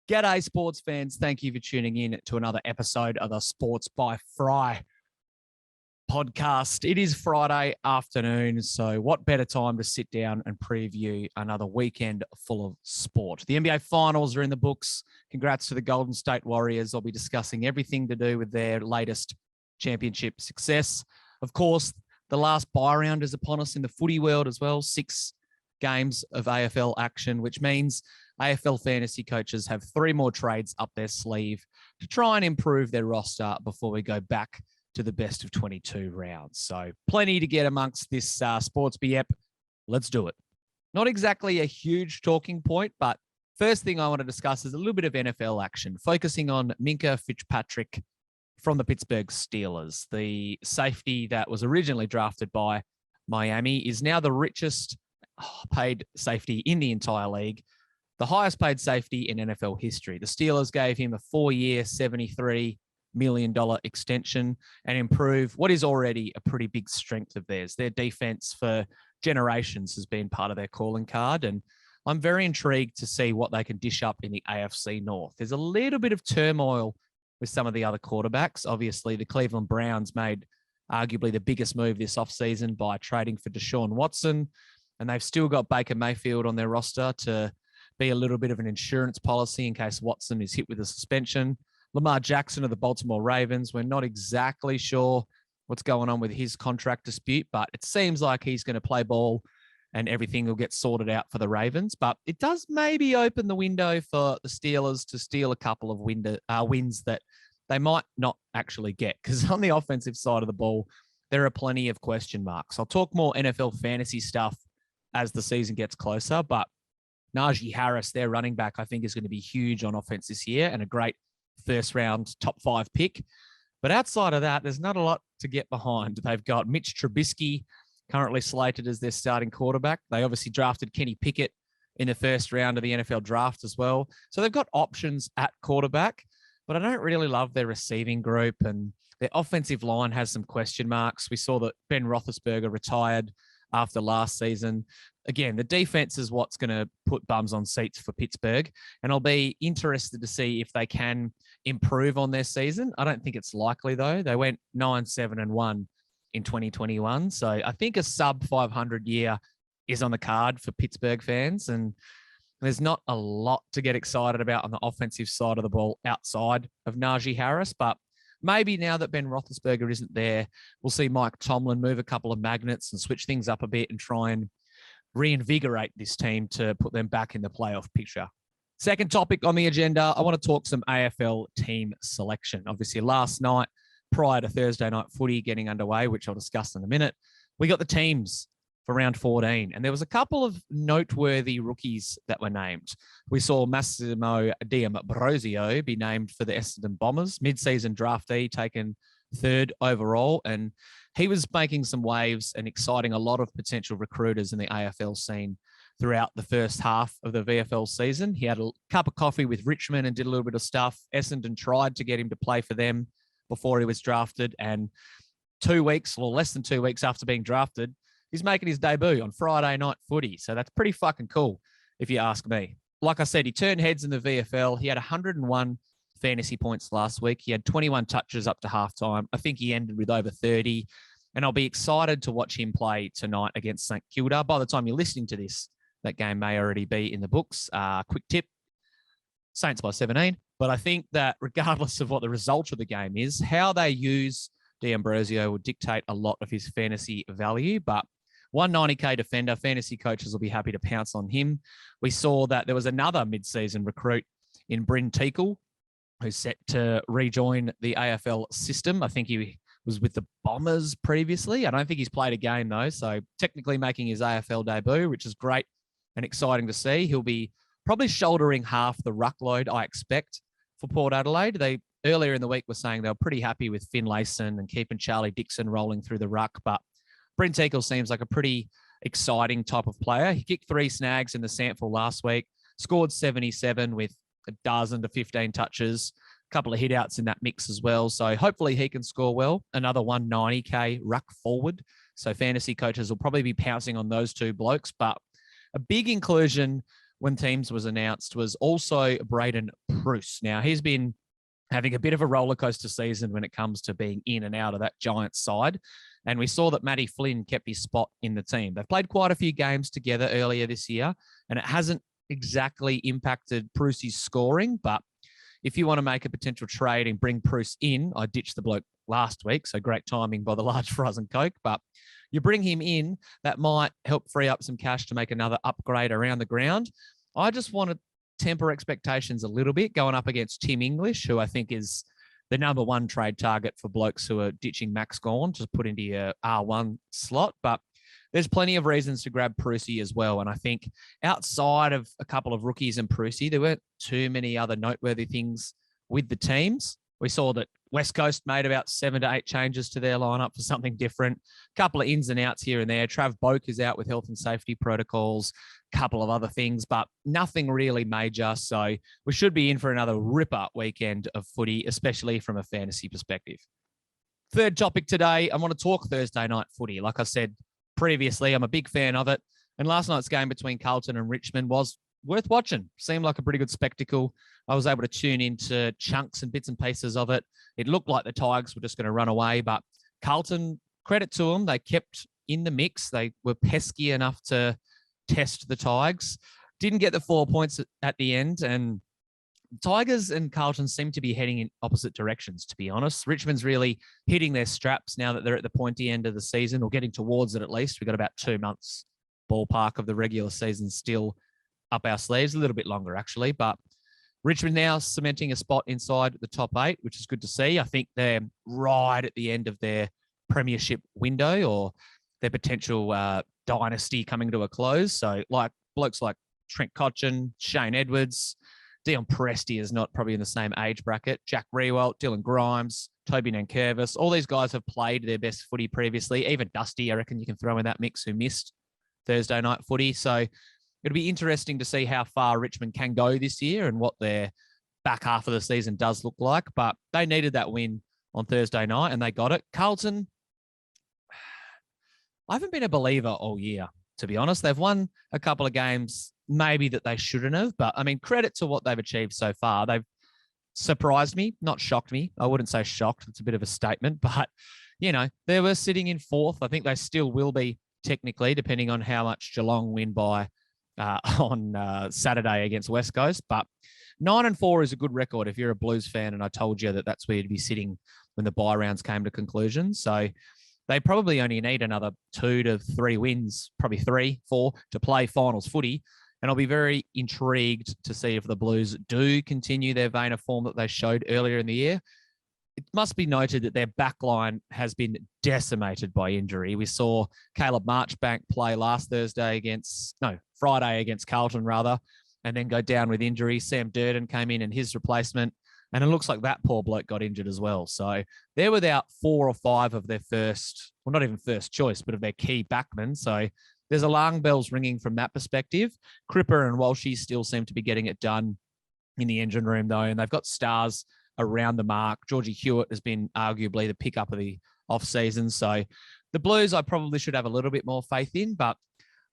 G'day, sports fans. Thank you for tuning in to another episode of the Sports by Fry podcast. It is Friday afternoon, so what better time to sit down and preview another weekend full of sport? The NBA Finals are in the books. Congrats to the Golden State Warriors. I'll be discussing everything to do with their latest championship success. Of course, the last bye round is upon us in the footy world as well. 6 games of AFL action, which means AFL fantasy coaches have 3 more trades up their sleeve to try and improve their roster before we go back to the best of 22 rounds. So plenty to get amongst this Sports BEP. Let's do it. Not exactly a huge talking point, but first thing I want to discuss is a little bit of NFL action, focusing on Minkah Fitzpatrick from the Pittsburgh Steelers. The safety that was originally drafted by Miami is now the richest paid safety in the entire league. The highest paid safety in NFL history. The Steelers gave him a 4-year, $73 million extension and improve what is already a pretty big strength of theirs. Their defense for generations has been part of their calling card, and I'm very intrigued to see what they can dish up in the AFC North. There's a little bit of turmoil with some of the other quarterbacks. Obviously, the Cleveland Browns made arguably the biggest move this offseason by trading for Deshaun Watson, and they've still got Baker Mayfield on their roster to be a little bit of an insurance policy in case Watson is hit with a suspension. Lamar Jackson of the Baltimore Ravens, we're not exactly sure what's going on with his contract dispute, but it seems like he's going to play ball and everything will get sorted out for the Ravens. But it does maybe open the window for the Steelers to steal a couple of wins that they might not actually get, because on the offensive side of the ball, there are plenty of question marks. I'll talk more NFL fantasy stuff as the season gets closer, but Najee Harris, their running back, I think is going to be huge on offense this year and a great first-round top 5 pick. But outside of that, there's not a lot to get behind. They've got Mitch Trubisky currently slated as their starting quarterback. They obviously drafted Kenny Pickett in the first round of the NFL draft as well. So they've got options at quarterback, but I don't really love their receiving group, and their offensive line has some question marks. We saw that Ben Roethlisberger retired after last season. Again, the defense is what's going to put bums on seats for Pittsburgh, and I'll be interested to see if they can improve on their season. I don't think it's likely, though. They went 9-7-1 in 2021, so I think a sub 500 year is on the card for Pittsburgh fans, and there's not a lot to get excited about on the offensive side of the ball outside of Najee Harris, but maybe now that Ben Roethlisberger isn't there, we'll see Mike Tomlin move a couple of magnets and switch things up a bit and try and reinvigorate this team to put them back in the playoff picture. Second topic on the agenda, I want to talk some AFL team selection. Obviously, last night, prior to Thursday night footy getting underway, which I'll discuss in a minute, we got the teams for round 14, and there was a couple of noteworthy rookies that were named. We saw Massimo D'Ambrosio be named for the Essendon Bombers, mid-season draftee, taken 3rd overall, and he was making some waves and exciting a lot of potential recruiters in the AFL scene throughout the first half of the VFL season. He had a cup of coffee with Richmond and did a little bit of stuff. Essendon tried to get him to play for them before he was drafted, and 2 weeks or less than 2 weeks after being drafted, he's making his debut on Friday night footy. So that's pretty fucking cool, if you ask me. Like I said, he turned heads in the VFL. He had 101 fantasy points last week. He had 21 touches up to halftime. I think he ended with over 30. And I'll be excited to watch him play tonight against St Kilda. By the time you're listening to this, that game may already be in the books. Quick tip, Saints by 17. But I think that regardless of what the result of the game is, how they use D'Ambrosio will dictate a lot of his fantasy value. But 190K defender, fantasy coaches will be happy to pounce on him. We saw that there was another mid-season recruit in Bryn Teakle who's set to rejoin the AFL system. I think he was with the Bombers previously. I don't think he's played a game, though, so technically making his AFL debut, which is great and exciting to see. He'll be probably shouldering half the ruckload I expect for Port Adelaide. They earlier in the week were saying they were pretty happy with Finlayson and keeping Charlie Dixon rolling through the ruck, but Bryn Teakle seems like a pretty exciting type of player. He kicked 3 snags in the sample last week, scored 77 with a dozen to 15 touches, a couple of hit-outs in that mix as well. So hopefully he can score well. Another 190K ruck forward. So fantasy coaches will probably be pouncing on those 2 blokes. But a big inclusion when teams was announced was also Braden Bruce. Now, he's been having a bit of a roller coaster season when it comes to being in and out of that Giants side. And we saw that Matty Flynn kept his spot in the team. They've played quite a few games together earlier this year, and it hasn't exactly impacted Bruce's scoring. But if you want to make a potential trade and bring Bruce in, I ditched the bloke last week, so great timing by the large fries and Coke. But you bring him in, that might help free up some cash to make another upgrade around the ground. I just want to temper expectations a little bit going up against Tim English, who I think is the number one trade target for blokes who are ditching Max Gawn to put into your R1 slot. But there's plenty of reasons to grab Prusy as well. And I think outside of a couple of rookies and Prusy, there weren't too many other noteworthy things with the teams. We saw that West Coast made about 7 to 8 changes to their lineup for something different. A couple of ins and outs here and there. Trav Boak is out with health and safety protocols, a couple of other things, but nothing really major. So we should be in for another ripper weekend of footy, especially from a fantasy perspective. Third topic today, I want to talk Thursday night footy. Like I said previously, I'm a big fan of it. And last night's game between Carlton and Richmond was worth watching. Seemed like a pretty good spectacle. I was able to tune into chunks and bits and pieces of it. It looked like the Tigers were just going to run away, but Carlton, credit to them, they kept in the mix. They were pesky enough to test the Tigers. Didn't get the 4 points at the end, and Tigers and Carlton seem to be heading in opposite directions, to be honest. Richmond's really hitting their straps now that they're at the pointy end of the season, or getting towards it at least. We've got about 2 months ballpark of the regular season still up our sleeves, a little bit longer actually, but Richmond now cementing a spot inside the top 8, which is good to see. I think they're right at the end of their premiership window, or their potential dynasty coming to a close. So like blokes like Trent Cotchin, Shane Edwards, Dion Presti is not probably in the same age bracket, Jack Rewalt, Dylan Grimes, Toby Nankervis, all these guys have played their best footy previously. Even Dusty, I reckon you can throw in that mix, who missed Thursday night footy. So it'll be interesting to see how far Richmond can go this year and what their back half of the season does look like. But they needed that win on Thursday night and they got it. Carlton, I haven't been a believer all year, to be honest. They've won a couple of games maybe that they shouldn't have. But, I mean, credit to what they've achieved so far. They've surprised me, not shocked me. I wouldn't say shocked. It's a bit of a statement. But, you know, they were sitting in 4th. I think they still will be technically, depending on how much Geelong win by on Saturday against West Coast. But 9-4 is a good record if you're a Blues fan, and I told you that that's where you'd be sitting when the bye rounds came to conclusion. So they probably only need another 2 to 3 wins, probably 3, 4 to play finals footy. And I'll be very intrigued to see if the Blues do continue their vein of form that they showed earlier in the year. It must be noted that their backline has been decimated by injury. We saw Caleb Marchbank play Friday against Carlton rather, and then go down with injury. Sam Durden came in and his replacement, and it looks like that poor bloke got injured as well. So they're without 4 or 5 of their not even first choice, but of their key backmen. So there's alarm bells ringing from that perspective. Cripper and Walshy still seem to be getting it done in the engine room though, and they've got stars around the mark. Georgie Hewitt has been arguably the pickup of the off-season. So the Blues I probably should have a little bit more faith in, but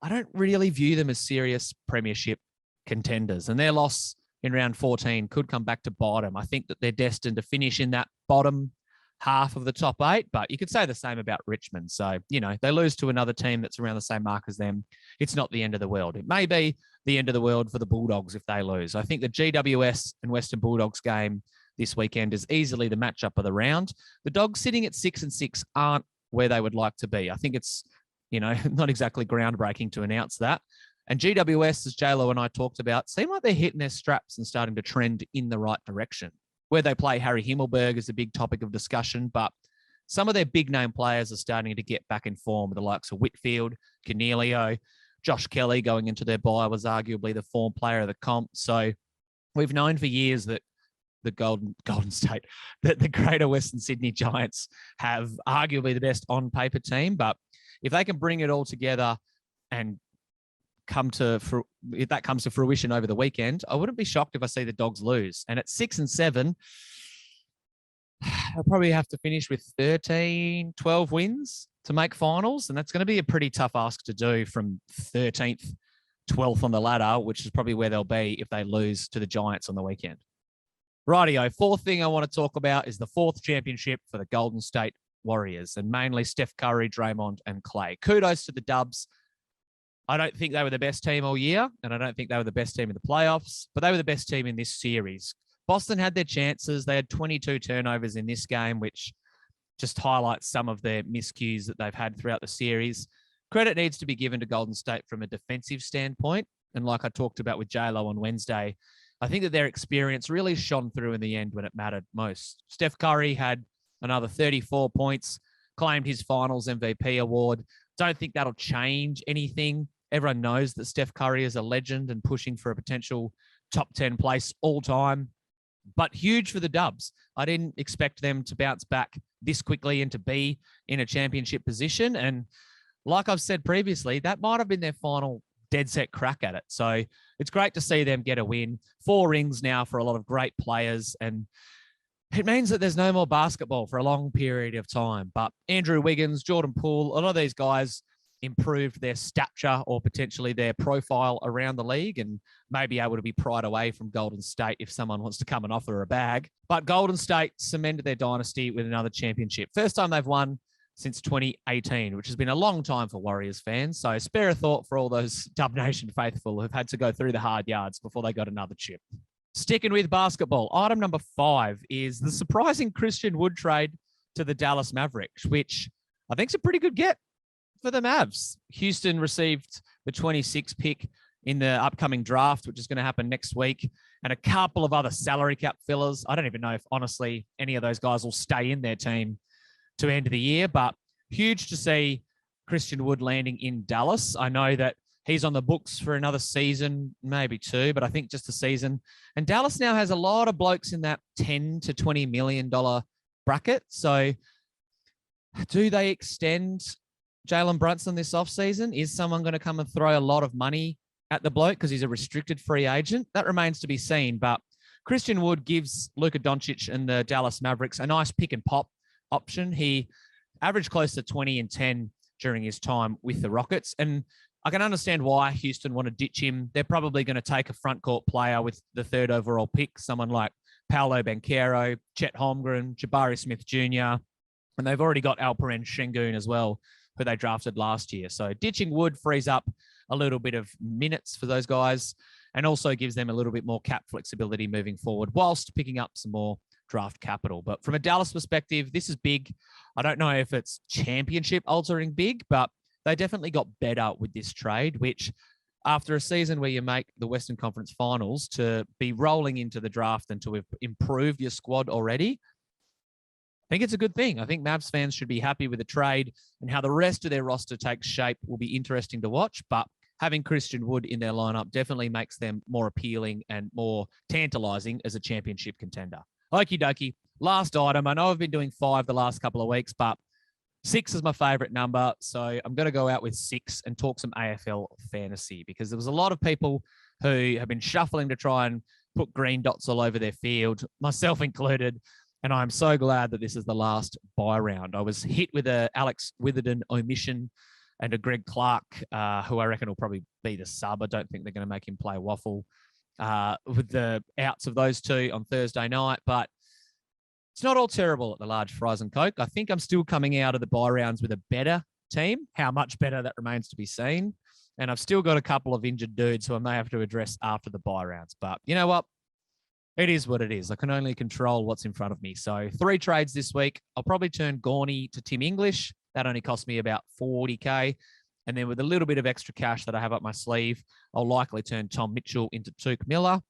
I don't really view them as serious premiership contenders. And their loss in round 14 could come back to bite them. I think that they're destined to finish in that bottom half of the top 8, but you could say the same about Richmond. So, you know, they lose to another team that's around the same mark as them. It's not the end of the world. It may be the end of the world for the Bulldogs if they lose. I think the GWS and Western Bulldogs game this weekend is easily the matchup of the round. The Dogs sitting at 6-6 aren't where they would like to be. I think it's, you know, not exactly groundbreaking to announce that. And GWS, as JLo and I talked about, seem like they're hitting their straps and starting to trend in the right direction. Where they play Harry Himmelberg is a big topic of discussion, but some of their big name players are starting to get back in form, with the likes of Whitfield, Cornelio, Josh Kelly going into their bye was arguably the form player of the comp. So we've known for years that the Golden State, that the Greater Western Sydney Giants have arguably the best on paper team. But if they can bring it all together and if that comes to fruition over the weekend, I wouldn't be shocked if I see the Dogs lose. And at 6-7, they'll probably have to finish with 13, 12 wins to make finals. And that's going to be a pretty tough ask to do from 13th, 12th on the ladder, which is probably where they'll be if they lose to the Giants on the weekend. Rightio. Fourth thing I want to talk about is the fourth championship for the Golden State Warriors, and mainly Steph Curry, Draymond, and Clay. Kudos to the Dubs. I don't think they were the best team all year, and I don't think they were the best team in the playoffs, but they were the best team in this series. Boston had their chances. They had 22 turnovers in this game, which just highlights some of their miscues that they've had throughout the series. Credit needs to be given to Golden State from a defensive standpoint. And like I talked about with J-Lo on Wednesday, I think that their experience really shone through in the end when it mattered most. Steph Curry had another 34 points, claimed his finals MVP award. Don't think that'll change anything. Everyone knows that Steph Curry is a legend and pushing for a potential top 10 place all time, but huge for the Dubs. I didn't expect them to bounce back this quickly and to be in a championship position. And like I've said previously, that might have been their final dead set crack at it. So it's great to see them get a win. 4 rings now for a lot of great players. And it means that there's no more basketball for a long period of time. But Andrew Wiggins, Jordan Poole, a lot of these guys improved their stature or potentially their profile around the league and may be able to be pried away from Golden State if someone wants to come and offer a bag. But Golden State cemented their dynasty with another championship. First time they've won since 2018, which has been a long time for Warriors fans. So spare a thought for all those Dub Nation faithful who've had to go through the hard yards before they got another chip. Sticking with basketball, item number 5 is the surprising Christian Wood trade to the Dallas Mavericks, which I think is a pretty good get for the Mavs. Houston received the 26th pick in the upcoming draft, which is going to happen next week, and a couple of other salary cap fillers. I don't even know if, honestly, any of those guys will stay in their team to end of the year, but huge to see Christian Wood landing in Dallas. I know that he's on the books for another season, maybe 2, but I think just a season. And Dallas now has a lot of blokes in that $10 to $20 million bracket. So do they extend Jalen Brunson this offseason? Is someone going to come and throw a lot of money at the bloke because he's a restricted free agent? That remains to be seen. But Christian Wood gives Luka Doncic and the Dallas Mavericks a nice pick and pop option. He averaged close to 20 and 10 during his time with the Rockets. And I can understand why Houston want to ditch him. They're probably going to take a front court player with the 3rd overall pick, someone like Paolo Banchero, Chet Holmgren, Jabari Smith Jr., and they've already got Alperen Şengün as well, who they drafted last year. So ditching Wood frees up a little bit of minutes for those guys and also gives them a little bit more cap flexibility moving forward whilst picking up some more draft capital. But from a Dallas perspective, this is big. I don't know if it's championship altering big, but they definitely got better with this trade, which after a season where you make the Western Conference Finals, to be rolling into the draft and to have improved your squad already, I think it's a good thing. I think Mavs fans should be happy with the trade, and how the rest of their roster takes shape will be interesting to watch. But having Christian Wood in their lineup definitely makes them more appealing and more tantalizing as a championship contender. Okie dokie. Last item. I know I've been doing 5 the last couple of weeks, but 6 is my favorite number. So I'm going to go out with 6 and talk some AFL fantasy, because there was a lot of people who have been shuffling to try and put green dots all over their field, myself included. And I'm so glad that this is the last buy round. I was hit with a Alex Witherden omission and a Greg Clark, who I reckon will probably be the sub. I don't think they're going to make him play waffle with the outs of those 2 on Thursday night. But it's not all terrible at the large fries and Coke. I think I'm still coming out of the buy rounds with a better team. How much better, that remains to be seen. And I've still got a couple of injured dudes who I may have to address after the buy rounds. But you know what? It is what it is. I can only control what's in front of me. So 3 trades this week. I'll probably turn Gorney to Tim English. That only cost me about $40K. And then with a little bit of extra cash that I have up my sleeve, I'll likely turn Tom Mitchell into Tuke Miller.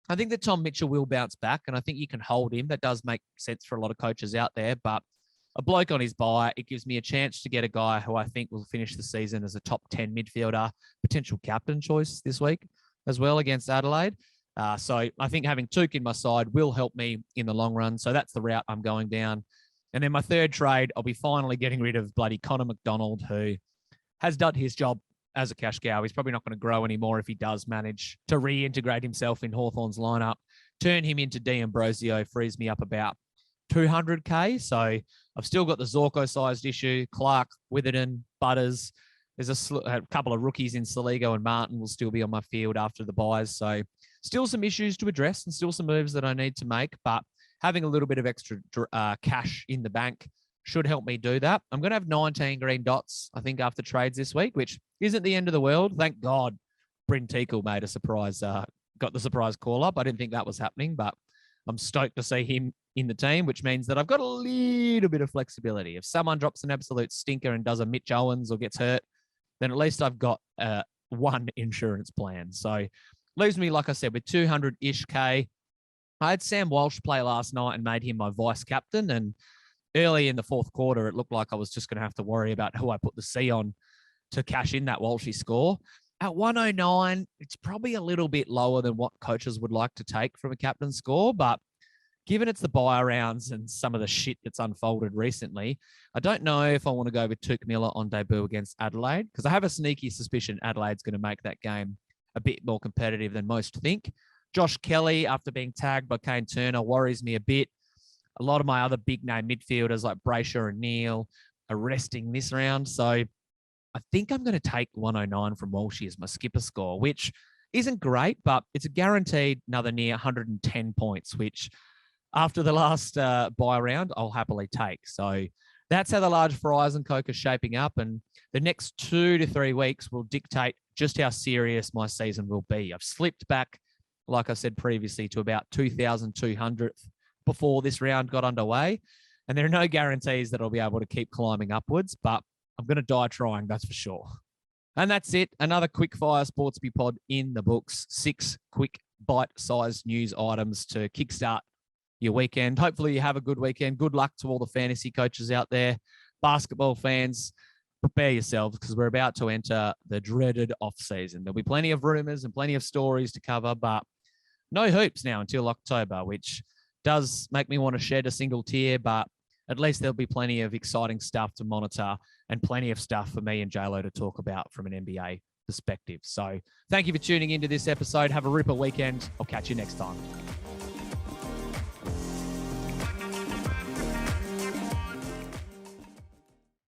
I think that Tom Mitchell will bounce back, and I think you can hold him. That does make sense for a lot of coaches out there. But a bloke on his buy, it gives me a chance to get a guy who I think will finish the season as a top 10 midfielder, potential captain choice this week as well against Adelaide. So I think having Tuke in my side will help me in the long run. So that's the route I'm going down. And then my 3rd trade, I'll be finally getting rid of bloody Connor McDonald, who has done his job as a cash cow. He's probably not going to grow anymore if he does manage to reintegrate himself in Hawthorn's lineup. Turn him into D'Ambrosio frees me up about 200K. So I've still got the Zorko-sized issue. Clark, Witherden, Butters. There's a couple of rookies in Saligo and Martin will still be on my field after the buys. So Still some issues to address and still some moves that I need to make, but having a little bit of extra cash in the bank should help me do that. I'm going to have 19 green dots, I think, after trades this week, which isn't the end of the world. Thank God Bryn Teakle made a surprise, got the surprise call up. I didn't think that was happening, but I'm stoked to see him in the team, which means that I've got a little bit of flexibility. If someone drops an absolute stinker and does a Mitch Owens or gets hurt, then at least I've got one insurance plan. So leaves me, like I said, with 200-ish K. I had Sam Walsh play last night and made him my vice captain. And early in the fourth quarter, it looked like I was just going to have to worry about who I put the C on to cash in that Walshy score. At 109, it's probably a little bit lower than what coaches would like to take from a captain score. But given it's the buy rounds and some of the shit that's unfolded recently, I don't know if I want to go with Tuke Miller on debut against Adelaide, because I have a sneaky suspicion Adelaide's going to make that game a bit more competitive than most think. Josh Kelly, after being tagged by Kane Turner, worries me a bit. A lot of my other big name midfielders like Brayshaw and Neal are resting this round. So I think I'm going to take 109 from Walshy as my skipper score, which isn't great, but it's a guaranteed another near 110 points, which after the last buy round, I'll happily take. So that's how the large fries and Coke are shaping up. And the next 2 to 3 weeks will dictate just how serious my season will be. I've slipped back, like I said previously, to about 2,200th before this round got underway. And there are no guarantees that I'll be able to keep climbing upwards, but I'm going to die trying, that's for sure. And that's it. Another quick fire Sportsby pod in the books. 6 quick bite-sized news items to kickstart your weekend. Hopefully you have a good weekend. Good luck to all the fantasy coaches out there. Basketball fans, prepare yourselves because we're about to enter the dreaded off-season. There'll be plenty of rumors and plenty of stories to cover, but no hoops now until October, which does make me want to shed a single tear, but at least there'll be plenty of exciting stuff to monitor and plenty of stuff for me and JLo to talk about from an NBA perspective. So thank you for tuning into this episode. Have a ripper weekend. I'll catch you next time.